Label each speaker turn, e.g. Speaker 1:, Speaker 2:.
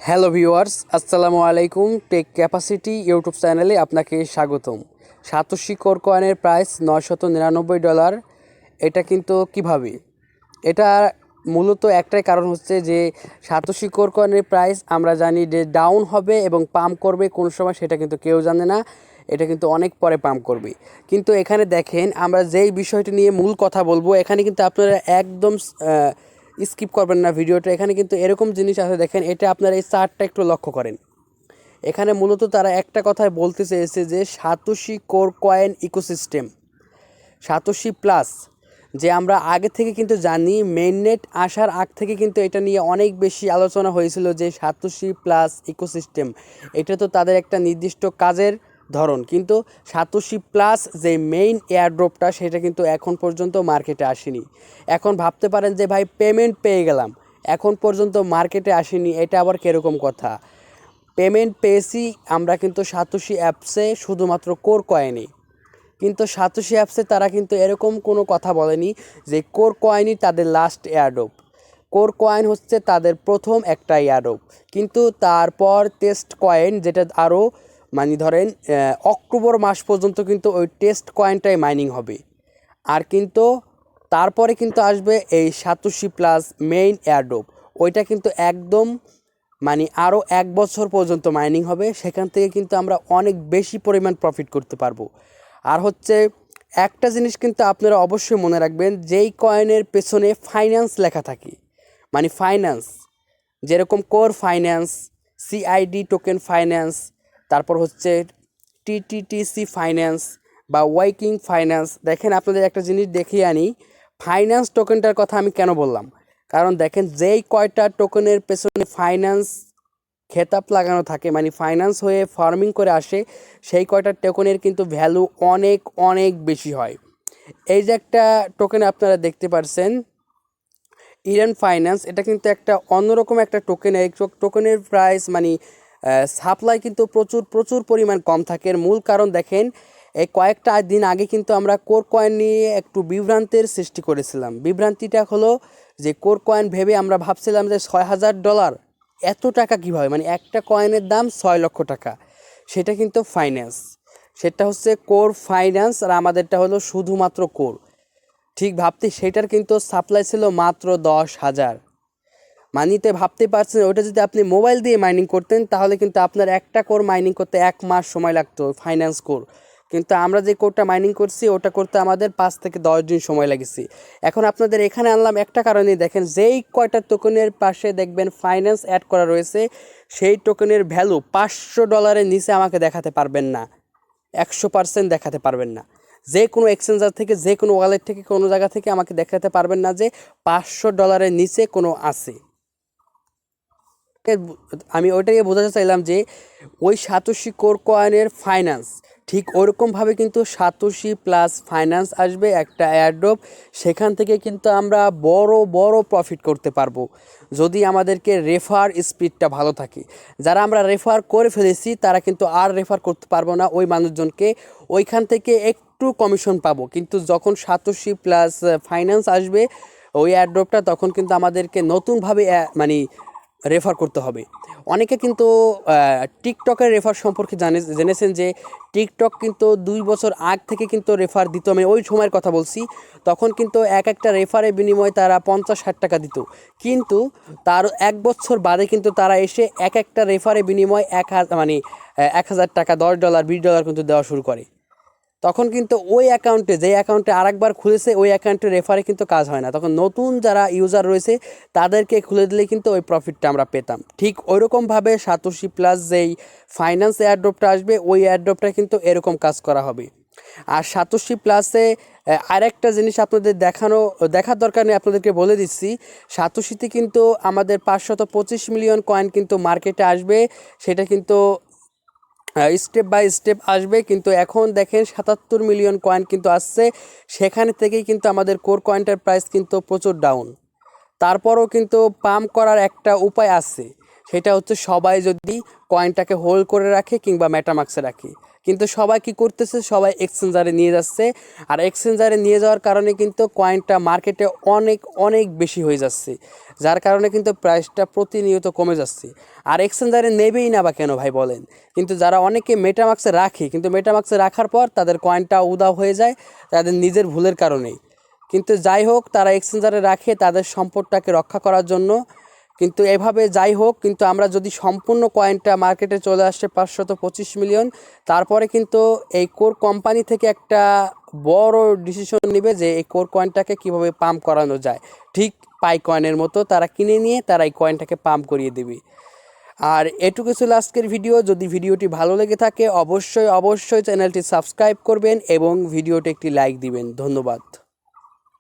Speaker 1: Hello viewers, আসসালামু আলাইকুম। Take capacity YouTube চ্যানেলে আপনাকে স্বাগতম। সাতোশি কোর কয়েনের প্রাইস $999। এটা কিন্তু কিভাবে? এটা মূলত একটাই কারণ হচ্ছে যে সাতোশি কোর কয়েনের প্রাইস আমরা জানি যে ডাউন হবে এবং পাম্প করবে কোন সময় সেটা কিন্তু কেউ জানে না। এটা কিন্তু অনেক পরে পাম্প করবে। কিন্তু এখানে দেখেন, আমরা যেই বিষয়টি নিয়ে মূল কথা বলবো, এখানে কিন্তু আপনারা একদম স্কিপ করবেন না ভিডিওটা। এখানে কিন্তু এরকম জিনিস আছে, দেখেন এটা আপনারা এই চার্টটা একটু লক্ষ্য করেন। এখানে মূলত তারা একটা কথাই বলতে চেয়েছে যে satoshi core coin ecosystem, satoshi plus, যে আমরা আগে থেকে কিন্তু জানি, মেইননেট আসার আগ থেকে কিন্তু এটা নিয়ে অনেক বেশি আলোচনা হয়েছিল যে সাতোশি প্লাস ইকোসিস্টেম, এটা তো তাদের একটা নির্দিষ্ট কাজের ধরন। কিন্তু সাতোশি প্লাস যে মেইন এয়ারড্রপটা, সেটা কিন্তু এখন পর্যন্ত মার্কেটে আসেনি। এখন ভাবতে পারেন যে ভাই পেমেন্ট পেয়ে গেলাম, এখন পর্যন্ত মার্কেটে আসেনি, এটা আবার কীরকম কথা? পেমেন্ট পেয়েছি আমরা কিন্তু সাতোশি অ্যাপসে, শুধুমাত্র কোর কয়েনে। কিন্তু সাতোশি অ্যাপসে তারা কিন্তু এরকম কোনো কথা বলেনি যে কোর কয়েনই তাদের লাস্ট এয়ারড্রপ। কোর কয়েন হচ্ছে তাদের প্রথম একটা এয়ারড্রপ। কিন্তু তারপর টেস্ট কয়েন, যেটা আরও ধরেন অক্টোবর মাস পর্যন্ত কিন্তু ওই টেস্ট কয়েনটাই মাইনিং হবে। আর কিন্তু তারপরে কিন্তু আসবে এই সাতোশি প্লাস মেইন এয়ারড্রপ। ওইটা কিন্তু একদম আরও 1 বছর পর্যন্ত মাইনিং হবে। সেখান থেকে কিন্তু আমরা অনেক বেশি পরিমাণ প্রফিট করতে পারবো। আর হচ্ছে একটা জিনিস কিন্তু আপনারা অবশ্যই মনে রাখবেন, যেই কয়েনের পেছনে ফাইন্যান্স লেখা থাকে, ফাইন্যান্স, যেরকম core finance, CID token finance, তারপর হচ্ছে টিটিটিসি ফাইন্যান্স বা ওয়াইকিং ফাইন্যান্স। দেখেন, আপনাদের একটা জিনিস দেখিয়ে আনি, ফাইন্যান্স টোকেনটার কথা আমি কেন বললাম। কারণ দেখেন, যেই কয়টা টোকেনের পেছনে ফাইন্যান্স খেতাব লাগানো থাকে, ফাইন্যান্স হয়ে ফার্মিং করে আসে, সেই কয়টা টোকেনের কিন্তু ভ্যালু অনেক অনেক বেশি হয়। এই যে একটা টোকেন আপনারা দেখতে পাচ্ছেন, ইরান ফাইন্যান্স, এটা কিন্তু একটা অন্যরকম একটা টোকেন। এই টোকেনের প্রাইস সাপ্লাই কিন্তু প্রচুর প্রচুর পরিমাণ কম থাকে। এর মূল কারণ দেখেন, এই কয়েকটা দিন আগে কিন্তু আমরা কোর কয়েন নিয়ে একটু বিভ্রান্তির সৃষ্টি করেছিলাম। বিভ্রান্তিটা হলো যে কোর কয়েন ভেবে আমরা ভাবছিলাম যে $6,000, এত টাকা কীভাবে, একটা কয়েনের দাম 6 লক্ষ টাকা। সেটা কিন্তু ফাইন্যান্স, সেটা হচ্ছে কোর ফাইন্যান্স, আর আমাদেরটা হলো শুধুমাত্র কোর। ঠিক ভাবতে সেটার কিন্তু সাপ্লাই ছিল মাত্র 10,000। ভাবতে পারছেন, ওটা যদি আপনি মোবাইল দিয়ে মাইনিং করতেন তাহলে কিন্তু আপনার একটা কোর মাইনিং করতে 1 মাস সময় লাগতো, ফাইন্যান্স কোর। কিন্তু আমরা যে কোরটা মাইনিং করছি ওটা করতে আমাদের 5 থেকে 10 দিন সময় লাগেছে। এখন আপনাদের এখানে আনলাম একটা কারণে, দেখেন যেই কয়টা টোকেনের পাশে দেখবেন ফাইন্যান্স অ্যাড করা রয়েছে, সেই টোকেনের ভ্যালু $500 নিচে আমাকে দেখাতে পারবেন না, 100% দেখাতে পারবেন না। যে কোনো এক্সচেঞ্জার থেকে, যে কোনো ওয়ালেট থেকে, কোনো জায়গা থেকে আমাকে দেখাতে পারবেন না যে $500 নিচে কোনো আছে। আমি ওইটাকে বোঝাতে চাইলাম যে ওই সাতোশি কোর কয়েনের ফাইন্যান্স ঠিক ওরকমভাবে কিন্তু সাতোশি প্লাস ফাইন্যান্স আসবে, একটা এয়ারড্রপ। সেখান থেকে কিন্তু আমরা বড় বড় প্রফিট করতে পারবো যদি আমাদেরকে রেফার স্পিডটা ভালো থাকে। যারা আমরা রেফার করে ফেলেছি তারা কিন্তু আর রেফার করতে পারবো না ওই মানুষজনকে, ওইখান থেকে একটু কমিশন পাবো। কিন্তু যখন সাতোশি প্লাস ফাইন্যান্স আসবে ওই এয়ারড্রপটা, তখন কিন্তু আমাদেরকে নতুনভাবে রেফার করতে হবে। অনেকে কিন্তু টিকটকের রেফার সম্পর্কে জেনেছেন যে টিকটক কিন্তু 2 বছর আগ থেকে কিন্তু রেফার দিত। আমি ওই সময়ের কথা বলছি, তখন কিন্তু এক একটা রেফারের বিনিময়ে তারা 50-60 টাকা দিত। কিন্তু তার 1 বছর বাদে কিন্তু তারা এসে এক একটা রেফারের বিনিময়ে 1,000 টাকা, $10, $20 কিন্তু দেওয়া শুরু করে। তখন কিন্তু ওই অ্যাকাউন্টে, যে অ্যাকাউন্টে আরেকবার খুলেছে, ওই অ্যাকাউন্টে রেফারে কিন্তু কাজ হয় না। তখন নতুন যারা ইউজার রয়েছে তাদেরকে খুলে দিলে কিন্তু ওই প্রফিটটা আমরা পেতাম। ঠিক ওইরকমভাবে সাতোশি প্লাস যেই ফাইন্যান্স এয়ারড্রপটা আসবে, ওই এয়ারড্রপটা কিন্তু এরকম কাজ করা হবে। আর সাতোশি প্লাসে আরেকটা জিনিস আপনাদের দেখার দরকার নেই, আপনাদেরকে বলে দিচ্ছি। সাতোশিতে কিন্তু আমাদের 525 মিলিয়ন কয়েন কিন্তু মার্কেটে আসবে, সেটা কিন্তু স্টেপ বাই স্টেপ আসবে। কিন্তু এখন দেখেন 77 মিলিয়ন কয়েন কিন্তু আসছে, সেখানে থেকেই কিন্তু আমাদের কোর কয়েনটার প্রাইস কিন্তু প্রচুর ডাউন। তারপরও কিন্তু পাম্প করার একটা উপায় আছে, সেটা হচ্ছে সবাই যদি কয়েনটাকে হোল্ড করে রাখে কিংবা মেটামাক্সে রাখে। কিন্তু সবাই কি করতেছে, সবাই এক্সচেঞ্জারে নিয়ে যাচ্ছে। আর এক্সচেঞ্জারে নিয়ে যাওয়ার কারণে কিন্তু কয়েনটা মার্কেটে অনেক অনেক বেশি হয়ে যাচ্ছে, যার কারণে কিন্তু প্রাইসটা প্রতিনিয়ত কমে যাচ্ছে। আর এক্সচেঞ্জারে নেবেই না বা কেন ভাই বলেন? কিন্তু যারা অনেকে মেটামাক্সে রাখে, কিন্তু মেটামাক্সে রাখার পর তাদের কয়েনটা উধাও হয়ে যায় তাদের নিজের ভুলের কারণেই। কিন্তু যাই হোক, তারা এক্সচেঞ্জারে রাখে তাদের সম্পদটাকে রক্ষা করার জন্য। কিন্তু এভাবে যাই হোক, কিন্তু আমরা যদি সম্পূর্ণ কয়েনটা মার্কেটে চলে আসে 525 মিলিয়ন, তারপরে কিন্তু এই কোর কোম্পানি থেকে একটা বড় ডিসিশন নেবে যে এই কোর কয়েনটাকে কীভাবে পাম্প করানো যায়। ঠিক পাই কয়েনের মতো তারা কিনে নিয়ে তারা এই কয়েনটাকে পাম্প করিয়ে দেবে। আর এটুকু ছিল আজকের ভিডিও। যদি ভিডিওটি ভালো লেগে থাকে অবশ্যই অবশ্যই চ্যানেলটি সাবস্ক্রাইব করবেন এবং ভিডিওটি একটি লাইক দিবেন। ধন্যবাদ।